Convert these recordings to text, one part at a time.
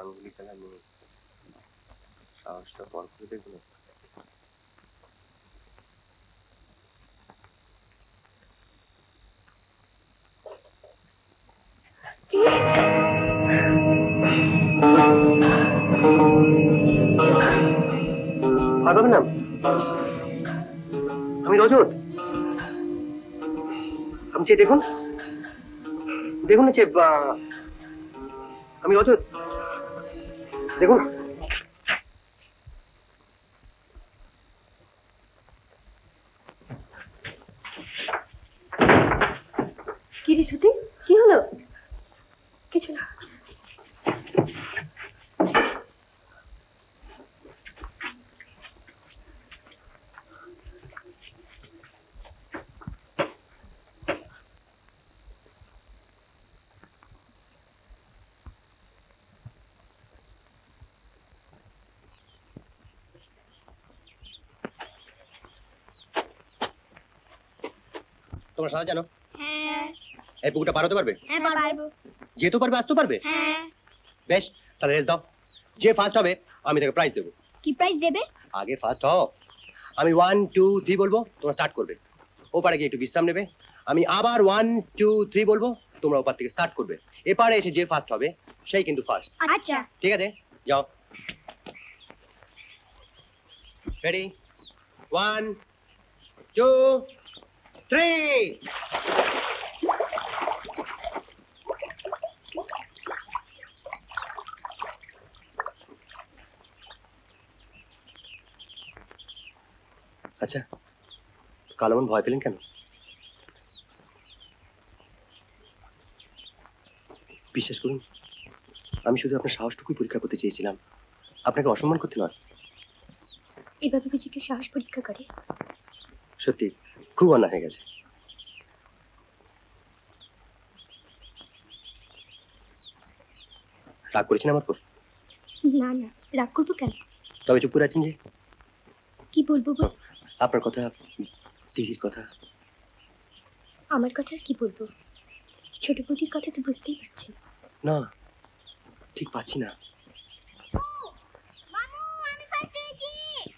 আঙ্গুলি খেলা নিয়ে সাহসটা পর করে দেখুন। ভাববেন না, আমি রজত। আমি চেয়ে দেখুন, দেখুন যে আমি রজত, দেখুন। কি রে শ্রুতি, কি হলো? কিছু না। তোমরা সারা জানো? হ্যাঁ। এই পুকুরটা পার হতে পারবে? হ্যাঁ পারবো। যেহেতু পারবে, আসতে পারবে? হ্যাঁ। বেশ, তাহলে রেস দাও। যে ফার্স্ট হবে আমি তাকে প্রাইজ দেবো। কি প্রাইজ দেবে? আগে ফার্স্ট হও। আমি 1 2 3 বলবো, তোমরা স্টার্ট করবে। ওপারে গিয়ে একটু বিশ্রাম নেবে। আমি আবার 1 2 3 বলবো, তোমরা ওপার থেকে স্টার্ট করবে। এপারে এসে যে ফার্স্ট হবে সেই কিন্তু ফার্স্ট। আচ্ছা ঠিক আছে, যাও। রেডি, 1 2 3। আচ্ছা, কাল এমন ভয় পেলেন কেন? বিশ্বাস করুন, আমি শুধু আপনার সাহসটুকুই পরীক্ষা করতে চেয়েছিলাম, আপনাকে অসম্মান করতে নয়। এভাবে নিজেকে সাহস পরীক্ষা করে? সত্যি খুব অন্যায় হয়ে গেছে। রাগ করেছেন আমার পর? না না, রাগ করবো কেন? তবে চুপ করে আছেন যে? কি বলবো বল? আপনার কথা, দিদির কথা। আমার কথা আর কি বলবো? ছোট বৌদির কথা তো বুঝতেই পারছি। না, ঠিক পাচ্ছি না। মামু আমি ফার্স্ট হয়েছি।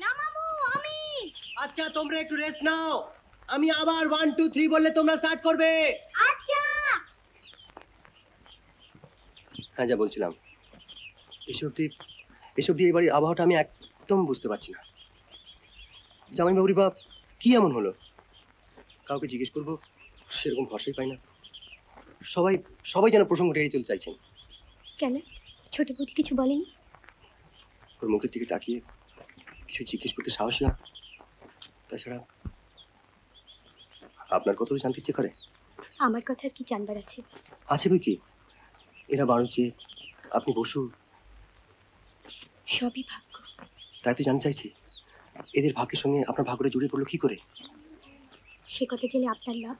না মামু আমি। আচ্ছা তোমরা একটু রেস্ট নাও, আমি আবার 1 2 3 বললে তোমরা স্টার্ট করবে। আচ্ছা। হ্যাঁ, যা বলছিলাম, এসব দিয়ে এবারে আবহাওয়াটা আমি একদম বুঝতে পারছি না। জামাইবাবুর বাপ কি এমন হলো? কাউকে জিজ্ঞেস করবো সেরকম ভরসাই পাই না। সবাই যেন প্রসঙ্গটা এড়িয়ে চলতে চাইছেন। কেন, ছোট বৌদি কিছু বলেনি? ওর মুখের দিকে তাকিয়ে কিছু জিজ্ঞেস করতে সাহস না। তাছাড়া আপনার কথা তো জানতে ইচ্ছে করে। আমার কথা আর কি জানবার আছে? আছে বই কি, এরা বাড়ুচ্ছে, আপনি বসু, সবই ভাগ্য। তাই তো জানতে চাইছি, এদের ভাগ্যের সঙ্গে আপনার ভাগ্যটা জড়িয়ে পড়লো কি করে? সে কথা জেনে আপনার লাভ?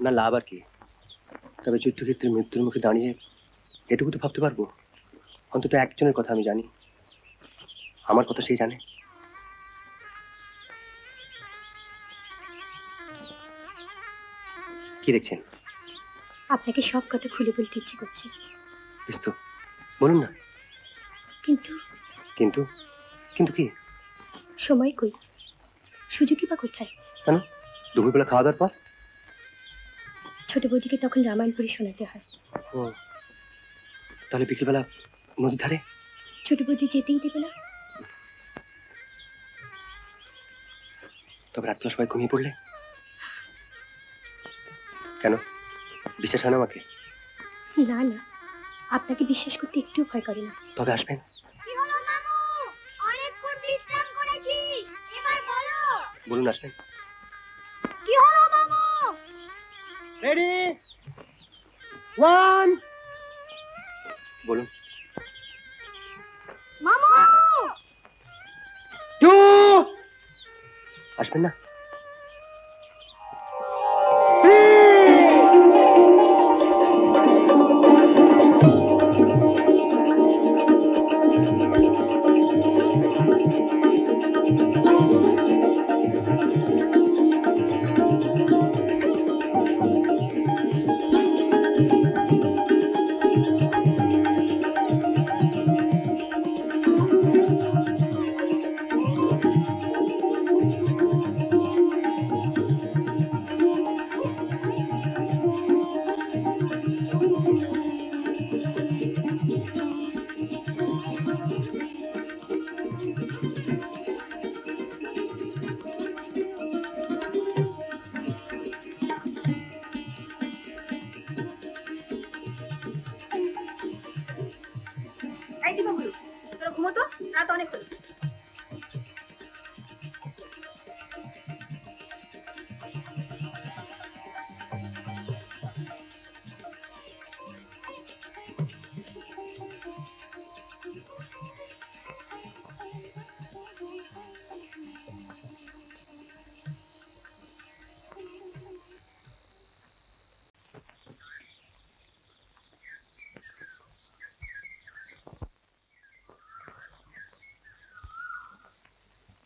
না, লাভ আর কি, তবে যুদ্ধক্ষেত্রে মৃত্যুর মুখে দাঁড়িয়ে এটুকু তো ভাবতে পারবো, অন্তত একজনের কথা আমি জানি, আমার কথা সেই জানে। কি দেখছেন? আপনাকে সব কথা খুলে বলতে ইচ্ছে করছে। বেশ তো, বলুন না। কিন্তু কিন্তু কিন্তু কি? সময় কই, সুযোগই বা কোথায়? কেন, দুপুরবেলা খাওয়া দাওয়ার পর? ছোট বৌদিকে তখন রামায়ণ পড়ে শোনাতে হয়। ও, তাহলে বিকেলবেলা নদীর ধারে? ছোট বৌদি যেতেই দেবে না। তবে রাত্রে সবাই ঘুমিয়ে পড়লে? কেন, বিশ্বাস হয় না আমাকে? না না, আপনাকে বিশ্বাস করতে একটু ভয় করে না। তবে আসবেন? কি হলো মামু? অনেকক্ষণ বিশ্রাম করেছি, এবার বলো। বলুন, আসবেন? কি হলো মামু? রেডি, 1 বলুন। মামু 2 আসবেন না?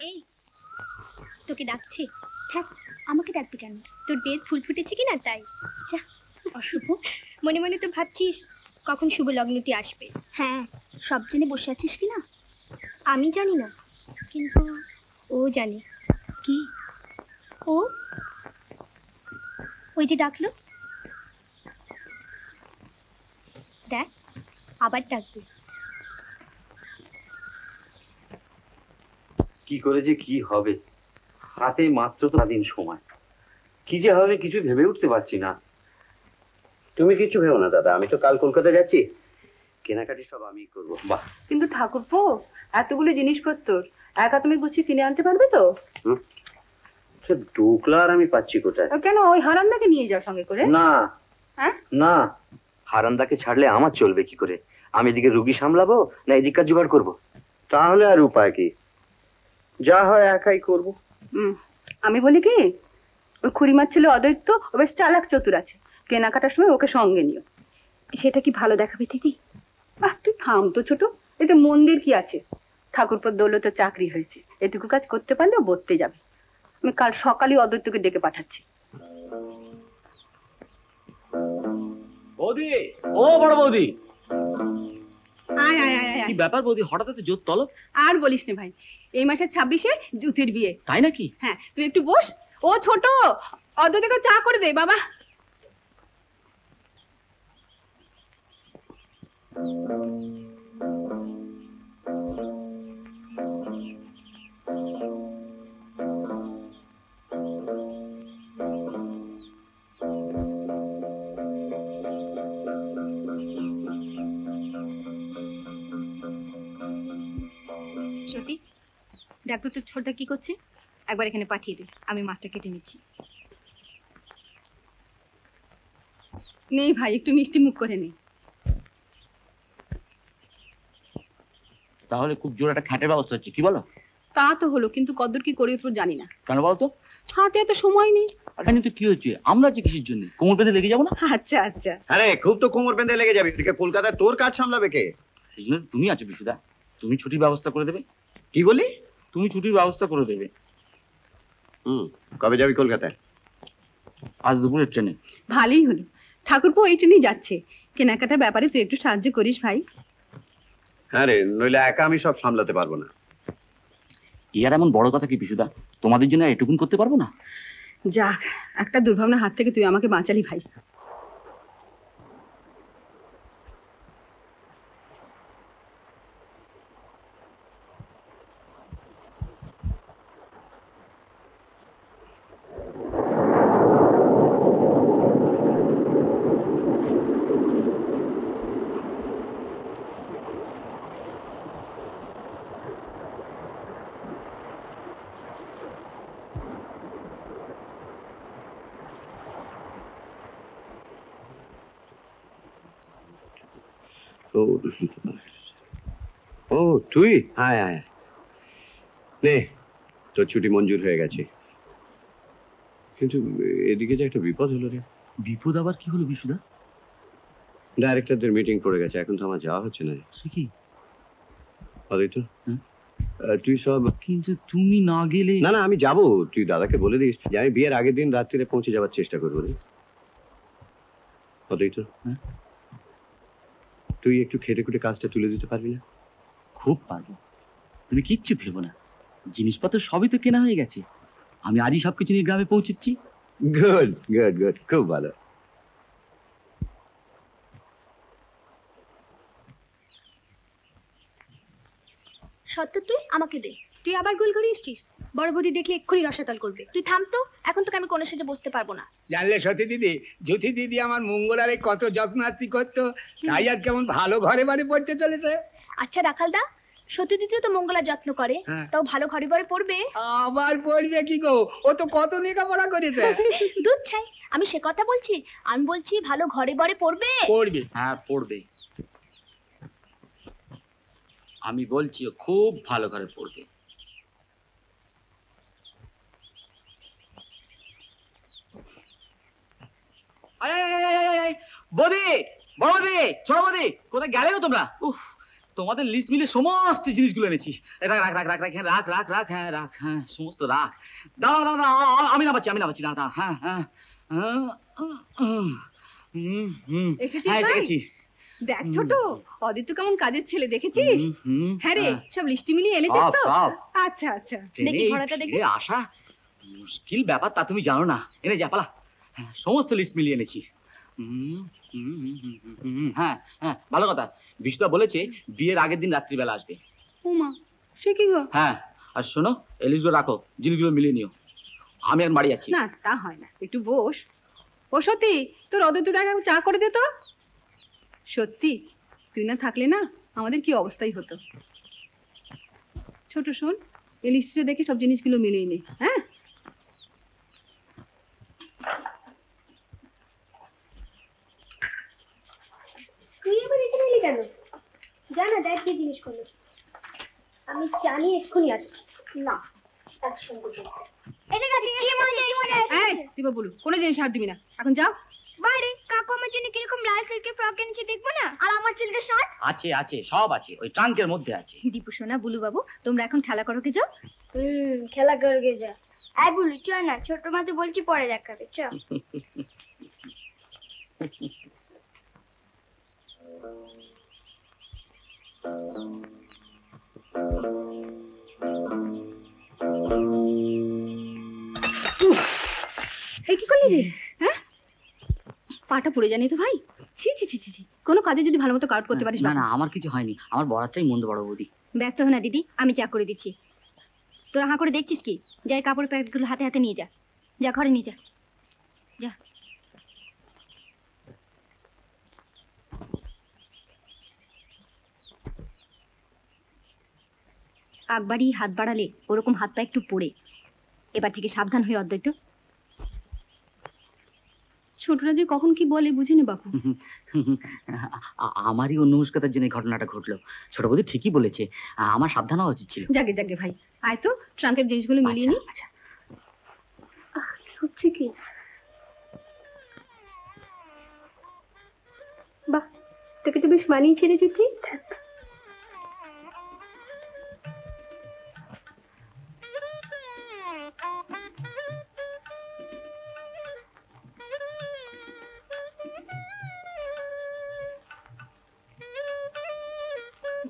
এই তোকে ডাকছে। থাক, আমাকে ডাকবি কেন? তোর বিয়ের ফুল ফুটেছে কিনা তাই। যা। অশুভ, মনে মনে তো ভাবছিস কখন শুভ লগ্নটি আসবে। হ্যাঁ, সব জেনে বসে আছিস কিনা আমি জানি না, কিন্তু ও জানে। কি? ও ওই যে ডাকলো, দেখ আবার ডাকবে। কি করে যে কি হবে, হাতে মাত্র তো দিন সময়, কি যে হবে কিছু ভেবে উঠতে পারছি না। তুমি কিছু ভেবো না দাদা, আমি তো কাল কলকাতা যাচ্ছি, কেনাকাটি সব আমি করবো। বাহ, কিন্তু ঠাকুরপো, এতগুলো জিনিসপত্র একা তুমি গুছিয়ে কিনে আনতে পারবে তো? ডোকলা আর আমি পাচ্ছি কোথায়? কেন, ওই হারান্দাকে নিয়ে যাও সঙ্গে করে। না হ্যাঁ, না, হারান্দাকে ছাড়লে আমার চলবে কি করে? আমি এদিকে রুগী সামলাবো না এদিককার জোগাড় করবো? তাহলে আর উপায় কি, যা হয় একাই করবো। আমি বলি কি, ওই খুড়িমার ছেলে অদ্বৈত ও বেশ চালাক চতুর আছে, কেনাকাটার সময় ওকে সঙ্গে নিও। সেটা কি ভালো দেখাবে দিদি? তুই থাম তো ছোট, এতে মন্দির কি আছে? ঠাকুরপোর দৌলতে চাকরি হয়েছে, এটুকু কাজ করতে পারলে ও বলতে যাবে। আমি কাল সকালে অদ্বৈতকে ডেকে পাঠাচ্ছি। বৌদি, ও বড় বৌদি। আয় আয় আয় আয়। কি ব্যাপার বৌদি, হঠাৎ এত জোর তলব? আর বলিস না ভাই, এই মাসের 26-এ জুতির বিয়ে। তাই নাকি? হ্যাঁ, তুই একটু বস। ও ছোট, অদ্বৈতকে চা করে দে বাবা। সত্যি দেখো তোর ছোটটা কি করছে, একবার এখানে পাঠিয়ে দে, আমি মাছটা কেটে নিচ্ছি। নেই ভাই, একটু মিষ্টি মুখ করে নে। তাহলে খুব জোর একটা খ্যাটের ব্যবস্থা হচ্ছে, কি বলো? তা তো হলো, কিন্তু কদ্দূর কি করি তোর জানি না। কেন বলতো? হাতে এত সময় নেই। এখানে তো কি হচ্ছে, আমরা যে কিসের জন্য কোমর বেঁধে লেগে যাবো না? আচ্ছা আচ্ছা। আরে খুব তো কোমর বেঁধে লেগে যাবে, এদিকে কলকাতায় তোর কাজ সামলাবে কে? সেই জন্য তো তুমি আছো বিশুদা, তুমি ছুটির ব্যবস্থা করে দেবে। কি বলি? তুমি ছুটির ব্যবস্থা করে দেবে। কবে যাবি কলকাতায়? আজ দুপুরের ট্রেনে। ভালোই হলো, ঠাকুরপো এই ট্রেনেই যাচ্ছে। কেনাকাটার ব্যাপারে তুই একটু সাহায্য করিস ভাই। হ্যাঁ রে, নইলে একা আমি সব সামলাতে পারবো না। ইয়ার এমন বড় কথা কি বিশুদা, তোমাদের জন্য এটুকুন করতে পারবো না? যাক, একটা দুর্ভাবনার হাত থেকে তুই আমাকে বাঁচালি ভাই। ও তুই আয় আয়, নে তোর ছুটি মঞ্জুর হয়ে গেছে। কিন্তু এদিকে যে একটা বিপদ হলো রে। বিপদ আবার কি হলো বিশুদা? ডাইরেক্টরদের মিটিং পড়ে গেছে, এখন তো আমার যাওয়া হচ্ছে না। সে কি? অদ্বৈত, তুই সব। কিন্তু তুমি না গেলে। না না, আমি যাবো, তুই দাদাকে বলে দিস যে আমি বিয়ের আগের দিন রাত্রিরে পৌঁছে যাওয়ার চেষ্টা করবো রে। অদ্বৈত, তুই একটু খেটে খুটে কাজটা তুলে দিতে পারবি না? খুব পারবো, তুমি কিচ্ছু ভেবো না, জিনিসপত্র সবই তো কেনা হয়ে গেছে, আমি আজই সবকিছু নিয়ে গ্রামে পৌঁছেছি। গুড গুড গুড, খুব ভালো। সত্য তুই আমাকে দে, তুই আবার গোল করে এসছিস। বড় বৌদি দেখলে এক্ষুনি রসাতল করবে। তুই থাম তো, এখন তোকে আমি কোনো সাথে বসতে পারবো না। জানলে সতী দিদি, জ্যোতি দিদি আমার মঙ্গলারে কত যত্ন আত্মি করতো, তাই আজ কেমন ভালো ঘরে বাড়ি পড়তে চলেছে। আচ্ছা রাখালদা, সত্যি দিদিও তো মঙ্গলার যত্ন করে, তাও ভালো ঘরে ঘরে পড়বে। আবার পড়বে কি গো, ও তো কত লেখাপড়া করেছে। দুধ ছাই, আমি সে কথা বলছি, আমি বলছি ভালো ঘরে ঘরে পড়বে। পড়বে? হ্যাঁ পড়বে, আমি বলছি ও খুব ভালো ঘরে পড়বে। বৌদি, বড় বৌদি, ছোট বৌদি, কোথায় গেলে গো তোমরা? উফ, তোমাদের লিস্ট মিলে সমস্ত জিনিসগুলো এনেছি। রাখ রাখ রাখ রাখ রাখ রাখ রাখ রাখ হ্যাঁ রাখ, হ্যাঁ সমস্ত রাখ। দাঁড়া দাঁড়া, আমি নামাচ্ছি দাঁড়া। হ্যাঁ হ্যাঁ এসেছি। দেখ ছোট, অদিত্য কেমন কাজের ছেলে দেখেছিস? হ্যাঁ রে, সব লিস্টি মিলিয়ে এনেছিস তো? আচ্ছা আচ্ছা, দেখি ঘোড়াটা দেখি। আসা মুশকিল ব্যাপার, তা তুমি জানো না। এনে যা পালা, সমস্ত লিস্ট মিলিয়ে এনেছি। হ্যাঁ হ্যাঁ, ভালো কথা। বিশুদা বলেছে বিয়ের আগের দিন রাত্রিবেলা আসবে। ওমা, সে কি গো? হ্যাঁ, আর শোনো, এই লিস্টগুলো রাখো, জিনিসগুলো মিলিয়ে নিও। আমি আর বাড়ি যাচ্ছি। না, তা হয় না, একটু বস। ও সত্যি, তোর অদিত্য দেখা চা করে দে তো। সত্যি, তুই না থাকলে না আমাদের কি অবস্থাই হতো। ছোট শোন, এই লিস্টে দেখে সব জিনিসগুলো মিলিয়ে নে। হ্যাঁ, তুই এবার এখানে এলি কেন? জানা দেখ কি জিনিস করলো। আমি জানি এক্ষুনি আসছি। না, একসঙ্গে দিবা বলু, কোনো জিনিস হাত দিবি না। এখন যাও বাইরে। কাকু আমার জন্য কিরকম লাল সিল্কের ফ্রক এনেছে দেখবো না? আর আমার সিল্কের শার্ট আছে আছে, সব আছে, ওই ট্রাঙ্কের মধ্যে আছে। দীপু সোনা, বুলু বাবু, তোমরা এখন খেলা করো কে যাও। খেলা করবে যা। আয় বুলু, চল না, ছোট মাতে বলছি পরে দেখাবে, চল। কি করলি রে? হ্যাঁ, পাটা পড়ে জানি তো ভাই। ছি ছি ছি ছি, কোনো কাজে যদি ভালো মতো কাট করতে পারিস। না না, আমার কিছু হয়নি, আমার বরাতটাই মন্দ বড় বৌদি। ব্যস্ত হো না দিদি, আমি চা করে দিচ্ছি। তোরা হাঁ করে দেখছিস কি? যাই কাপড়ের প্যাকেটগুলো হাতে হাতে নিয়ে যা, যা ঘরে নিয়ে যা, যা। আগ বাড়িয়ে হাত বাড়ালে ওরকম হাত পা একটু পড়ে। এবার থেকে সাবধান হয়ে অদ্বৈত। ছোটরা যে কখন কি বলে বুঝি না বাপু। আমারই অন্যমস্কতার জন্য ঘটনাটা ঘটলো। ছোট বৌদি ঠিকই বলেছে, আমার সাবধান হওয়া উচিত ছিল। জাগে জাগে ভাই, আয় তো ট্রাঙ্কের জিনিসগুলো মিলিয়ে নি। আচ্ছা, হচ্ছে কি? বাহ, তোকে তো বেশ মানিয়েছে রে জ্যোতি।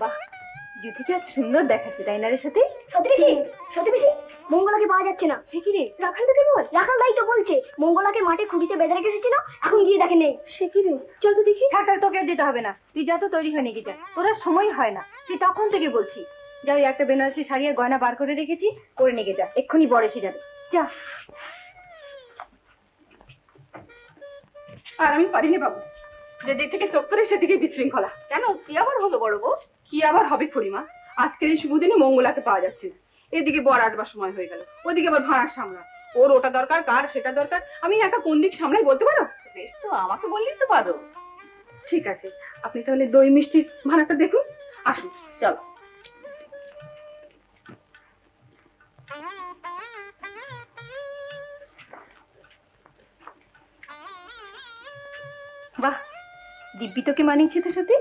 বাহ, জ্যোতিকে আজ সুন্দর দেখাচ্ছে, তাই না রে? সত্যি সত্যি বেশি মঙ্গলাকে পাওয়া যাচ্ছে না। সে কি রে? রাখাল তো বল, রাখাল ভাই তো বলছে মঙ্গলাকে মাঠে খুঁটিতে বেঁধে রেখে এসেছিল, এখন গিয়ে দেখে নেই। সে কি রে? চল তো দেখি। থাক, তোকে যেতে হবে না, তুই যা তো তৈরি হয়ে নিয়ে যা। তোরা সময় হয় না, তুই তখন থেকে বলছি। যা, ওই একটা বেনারসি শাড়ি আর গয়না বার করে রেখেছি, করে নিয়ে যা, এক্ষুনি বর এসে যাবে। যা। আর আমি পারিনি বাবু, যেদিক থেকে চোখ করে সেদিকে বিশৃঙ্খলা। কেন, কি আবার হলো বড় বউ? কি আবার হবে খুড়িমা? আজকের এই শুভ দিনে মঙ্গলাকে পাওয়া যাচ্ছে। এদিকে বর আসবার সময় হয়ে গেল, ওদিকে আবার ভাড়ার সামলা। ওর ওটা দরকার, কার সেটা দরকার। আমি একটা কোন দিক সামলাই বলতে পারো? বেশ তো, আমাকে বললেই তো পারো। ঠিক আছে, আপনি তাহলে দই মিষ্টির ভাড়াটা দেখুন। আসুন, চলো। বাহ, দিব্যি তোকে মানিয়েছে তো সত্যি।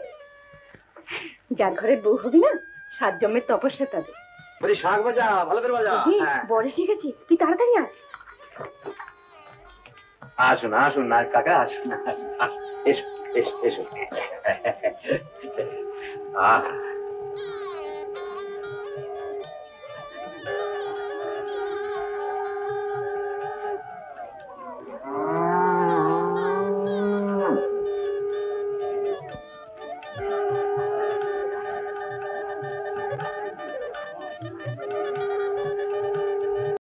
যার ঘরের বউ হবি না, 7 জন্মের তপস্যা তাদের। শাক ভাজা ভালো করে ভাজা। বর এসে গেছে, তুই তাড়াতাড়ি আস। আসুন আসুন না কাকা, আসুন আসুন, এসো এসো এসো।